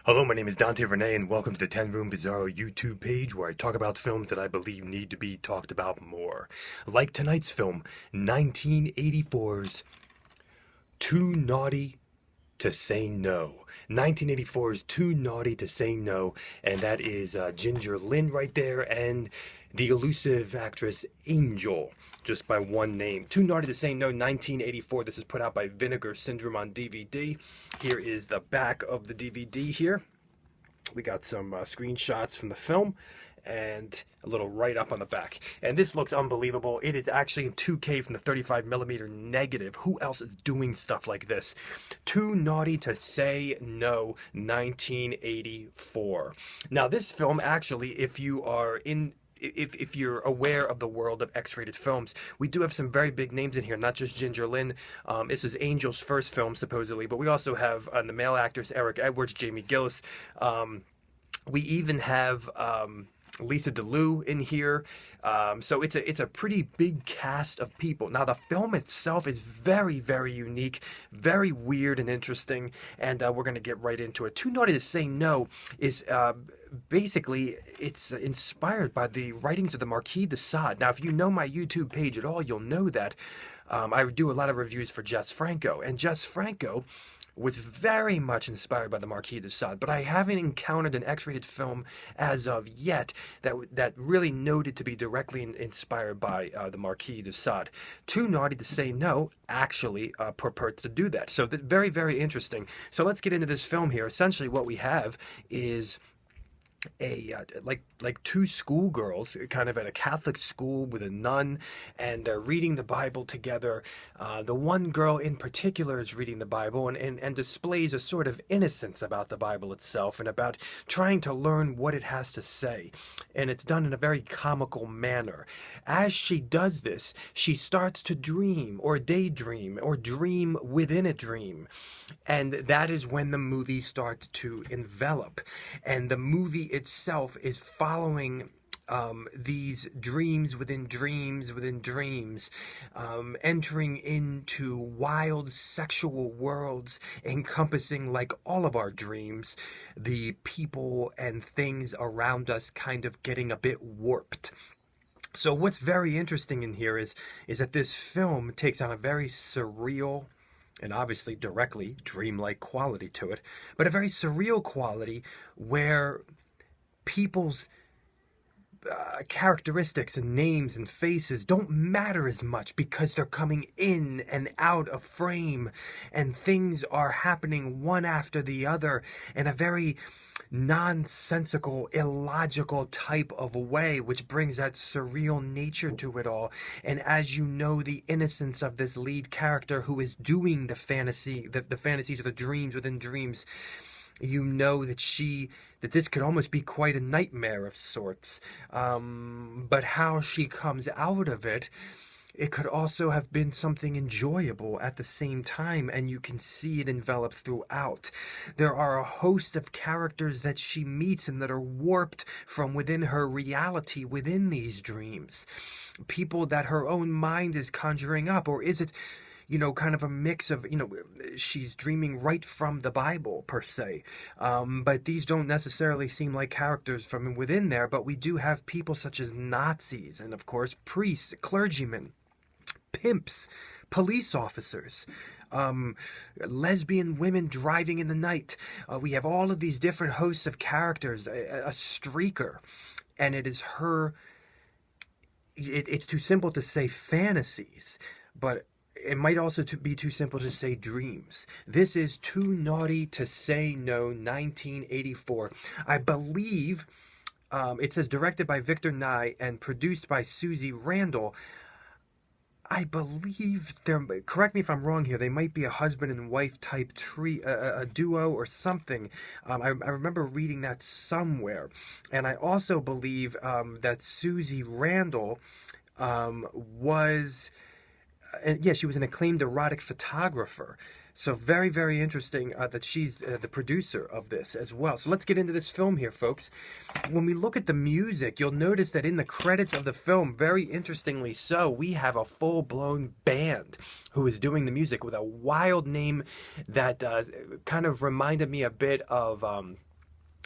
Hello, my name is Dante Vernay, and welcome to the 10 Room Bizarro YouTube page where I talk about films that I believe need to be talked about more. Like tonight's film, 1984's Too Naughty to Say No. 1984's Too Naughty to Say No, and that is Ginger Lynn right there and the elusive actress Angel, just by one name. Too Naughty to Say No, 1984. This is put out by Vinegar Syndrome on DVD. Here is the back of the DVD here. We got some screenshots from the film and a little write-up on the back. And this looks unbelievable. It is actually in 2K from the 35mm negative. Who else is doing stuff like this? Too Naughty to Say No, 1984. Now, this film actually, if you're aware of the world of X-rated films, we do have some very big names in here, not just Ginger Lynn. This is Angel's first film, supposedly, but we also have the male actors Eric Edwards, Jamie Gillis. We even have Lisa DeLue in here. So it's a pretty big cast of people. Now, the film itself is very, very unique, very weird and interesting, and we're going to get right into it. Too Naughty to Say No is basically, it's inspired by the writings of the Marquis de Sade. Now, if you know my YouTube page at all, you'll know that I do a lot of reviews for Jess Franco, and Jess Franco was very much inspired by the Marquis de Sade, but I haven't encountered an X-rated film as of yet that really noted to be directly inspired by the Marquis de Sade. Too Naughty to Say No actually purports to do that. So very, very interesting. So let's get into this film here. Essentially what we have is like two schoolgirls kind of at a Catholic school with a nun, and they're reading the Bible together. The one girl in particular is reading the Bible and displays a sort of innocence about the Bible itself and about trying to learn what it has to say, and it's done in a very comical manner. As she does this, she starts to dream or daydream or dream within a dream, and that is when the movie starts to envelop, and the movie itself is following these dreams within dreams within dreams, entering into wild sexual worlds encompassing, like all of our dreams, the people and things around us kind of getting a bit warped. So what's very interesting in here is that this film takes on a very surreal and obviously directly dreamlike quality to it, but a very surreal quality where people's characteristics and names and faces don't matter as much because they're coming in and out of frame, and things are happening one after the other in a very nonsensical, illogical type of way, which brings that surreal nature to it all. And as you know, the innocence of this lead character who is doing the fantasies or the dreams within dreams, you know that this could almost be quite a nightmare of sorts. But how she comes out of it, it could also have been something enjoyable at the same time, and you can see it envelop throughout. There are a host of characters that she meets and that are warped from within her reality within these dreams. People that her own mind is conjuring up, or is it kind of a mix of, she's dreaming right from the Bible, per se. But these don't necessarily seem like characters from within there, but we do have people such as Nazis, and of course, priests, clergymen, pimps, police officers, lesbian women driving in the night. We have all of these different hosts of characters, a streaker, and it is her, it's too simple to say fantasies, but it might also be too simple to say dreams. This is Too Naughty to Say No, 1984. I believe it says directed by Victor Nye and produced by Susie Randall. I believe correct me if I'm wrong here, they might be a husband and wife type a duo or something. I remember reading that somewhere. And I also believe that Susie Randall was... and yeah, she was an acclaimed erotic photographer. So very, very interesting that she's the producer of this as well. So let's get into this film here, folks. When we look at the music, you'll notice that in the credits of the film, very interestingly so, we have a full-blown band who is doing the music with a wild name that kind of reminded me a bit of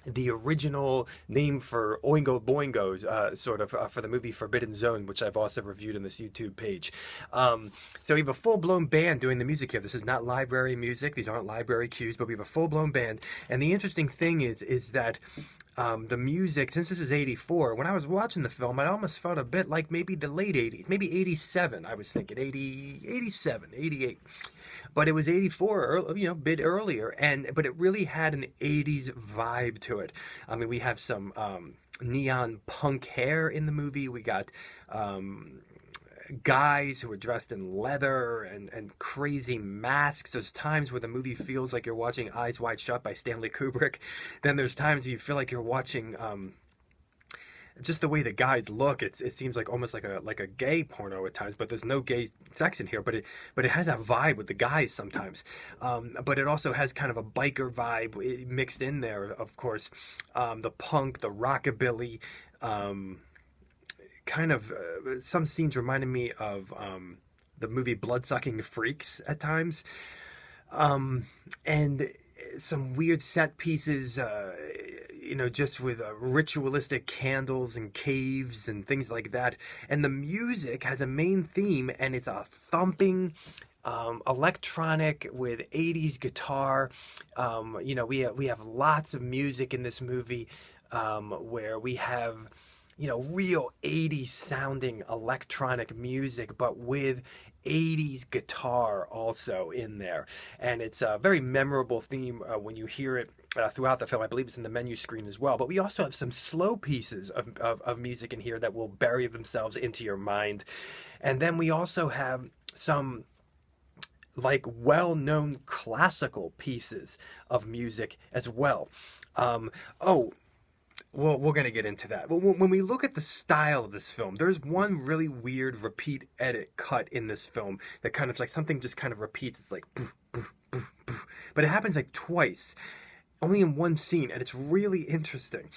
the original name for Oingo Boingos, for the movie Forbidden Zone, which I've also reviewed on this YouTube page. So we have a full-blown band doing the music here. This is not library music; these aren't library cues, but we have a full-blown band. And the interesting thing is that the music, since this is '84, when I was watching the film, I almost felt a bit like maybe the late '80s, maybe '87. I was thinking 80, '87, '88. But it was '84, a bit earlier, but it really had an '80s vibe to it. I mean, we have some neon punk hair in the movie. We got guys who are dressed in leather and crazy masks. There's times where the movie feels like you're watching Eyes Wide Shut by Stanley Kubrick. Then there's times you feel like you're watching just the way the guys look, it seems like almost like a gay porno at times, but there's no gay sex in here. But it has that vibe with the guys sometimes. But it also has kind of a biker vibe mixed in there, of course. The punk, the rockabilly, kind of some scenes reminded me of the movie Bloodsucking Freaks at times, and some weird set pieces. Just with ritualistic candles and caves and things like that. And the music has a main theme, and it's a thumping electronic with '80s guitar. We have lots of music in this movie where we have real '80s sounding electronic music, but with '80s guitar also in there. And it's a very memorable theme when you hear it throughout the film. I believe it's in the menu screen as well. But we also have some slow pieces of music in here that will bury themselves into your mind. And then we also have some like well-known classical pieces of music as well. Well, we're going to get into that. When we look at the style of this film, there's one really weird repeat edit cut in this film that kind of like something just kind of repeats. It's like, boof, boof, boof, boof. But it happens like twice, only in one scene, and it's really interesting.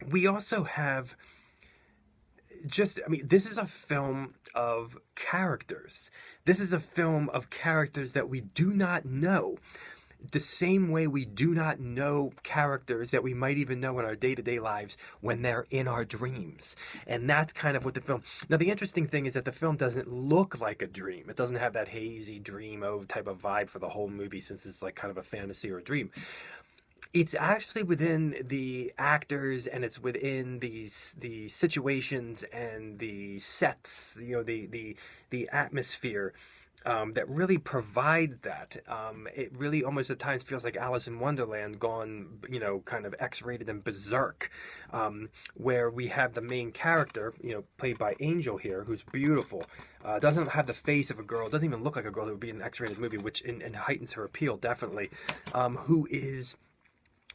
We also have this is a film of characters. This is a film of characters that we do not know. The same way we do not know characters that we might even know in our day-to-day lives when they're in our dreams. And that's kind of what the film... Now, the interesting thing is that the film doesn't look like a dream. It doesn't have that hazy dream type of vibe for the whole movie, since it's like kind of a fantasy or a dream. It's actually within the actors, and it's within the situations and the sets, the atmosphere that really provide that. It really almost at times feels like Alice in Wonderland gone, kind of X-rated and berserk, where we have the main character, played by Angel here, who's beautiful, doesn't have the face of a girl, doesn't even look like a girl that would be in an X-rated movie, which and heightens her appeal definitely, who is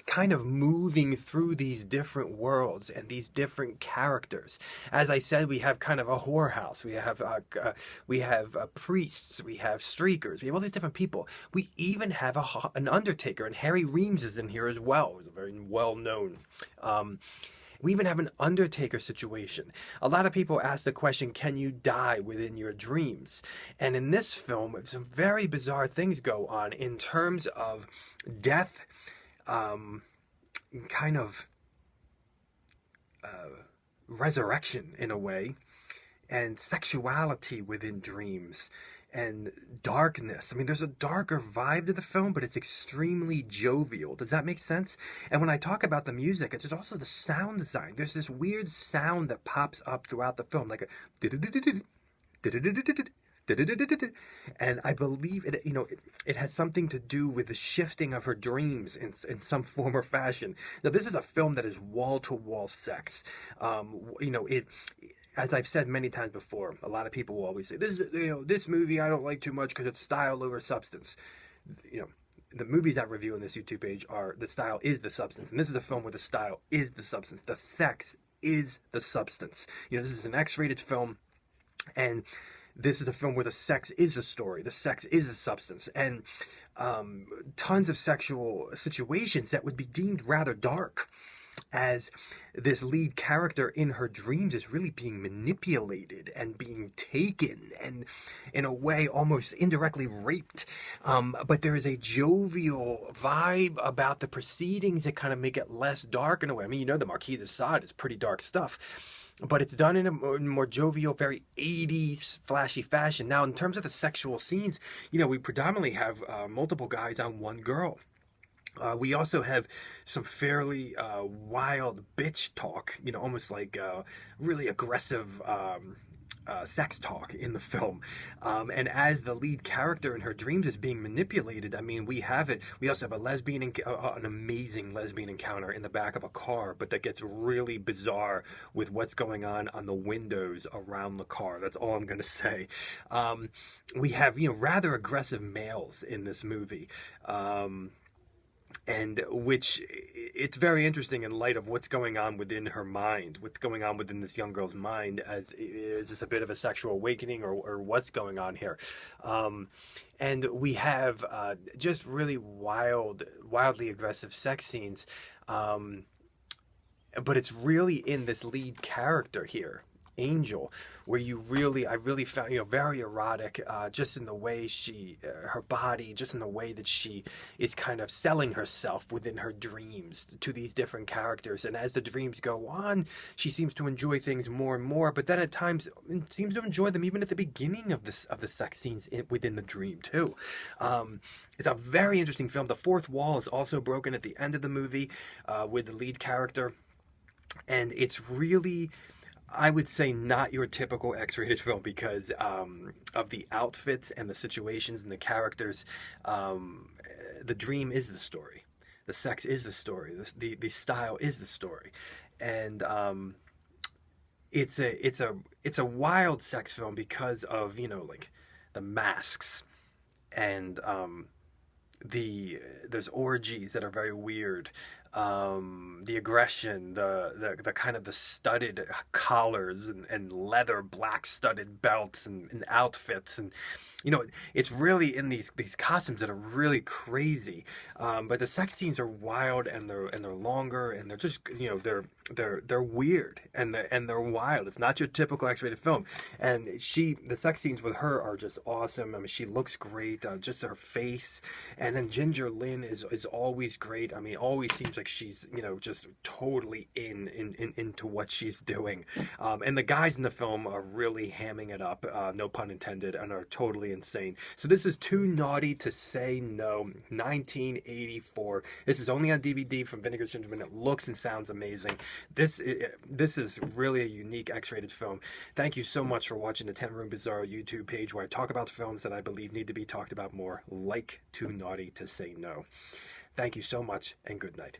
kind of moving through these different worlds and these different characters. As I said, we have kind of a whorehouse. We have priests. We have streakers. We have all these different people. We even have an undertaker, and Harry Reams is in here as well. He's a very well known. We even have an undertaker situation. A lot of people ask the question, can you die within your dreams? And in this film, some very bizarre things go on in terms of death, kind of resurrection in a way, and sexuality within dreams, and darkness. I mean, there's a darker vibe to the film, but it's extremely jovial. Does that make sense? And when I talk about the music, it's just also the sound design. There's this weird sound that pops up throughout the film, like a and I believe it has something to do with the shifting of her dreams in some form or fashion. Now, this is a film that is wall-to-wall sex. As I've said many times before, a lot of people will always say, this movie I don't like too much because it's style over substance. The movies I review on this YouTube page are the style is the substance, and this is a film where the style is the substance. The sex is the substance. This is an X-rated film, and this is a film where the sex is a story, the sex is a substance, and tons of sexual situations that would be deemed rather dark as this lead character in her dreams is really being manipulated and being taken and in a way almost indirectly raped. But there is a jovial vibe about the proceedings that kind of make it less dark in a way. I mean, the Marquis de Sade is pretty dark stuff, but it's done in a more jovial, very 80s flashy fashion. Now, in terms of the sexual scenes, we predominantly have multiple guys on one girl. We also have some fairly wild bitch talk, almost like really aggressive sex talk in the film. And as the lead character in her dreams is being manipulated, I mean, we have it. We also have an amazing lesbian encounter in the back of a car, but that gets really bizarre with what's going on the windows around the car. That's all I'm going to say. We have, rather aggressive males in this movie. And which it's very interesting in light of what's going on within her mind, what's going on within this young girl's mind. As is this a bit of a sexual awakening, or what's going on here? And we have just really wildly aggressive sex scenes, but it's really in this lead character here, Angel, where I really found, very erotic, just in the way her body, just in the way that she is kind of selling herself within her dreams to these different characters. And as the dreams go on, she seems to enjoy things more and more, but then at times seems to enjoy them even at the beginning of the sex scenes within the dream too. It's a very interesting film. The fourth wall is also broken at the end of the movie with the lead character, and it's really, I would say, not your typical X-rated film because of the outfits and the situations and the characters. The dream is the story. The sex is the story. The style is the story. And it's a wild sex film because of, like the masks and there's orgies that are very weird. The aggression, the kind of the studded collars and leather black studded belts and outfits, and it's really in these costumes that are really crazy. But the sex scenes are wild, and they're longer, and they're just they're weird, and they're wild. It's not your typical X-rated film. And the sex scenes with her are just awesome. I mean, she looks great, just her face. And then Ginger Lynn is always great. I mean, always seems like she's just totally into what she's doing. And the guys in the film are really hamming it up, no pun intended, and are totally insane. So this is Too Naughty to Say No, 1984. This is only on DVD from Vinegar Syndrome, and it looks and sounds amazing. This is really a unique X-rated film. Thank you so much for watching the 10 Room Bizarro YouTube page, where I talk about films that I believe need to be talked about more, like Too Naughty to Say No. Thank you so much, and good night.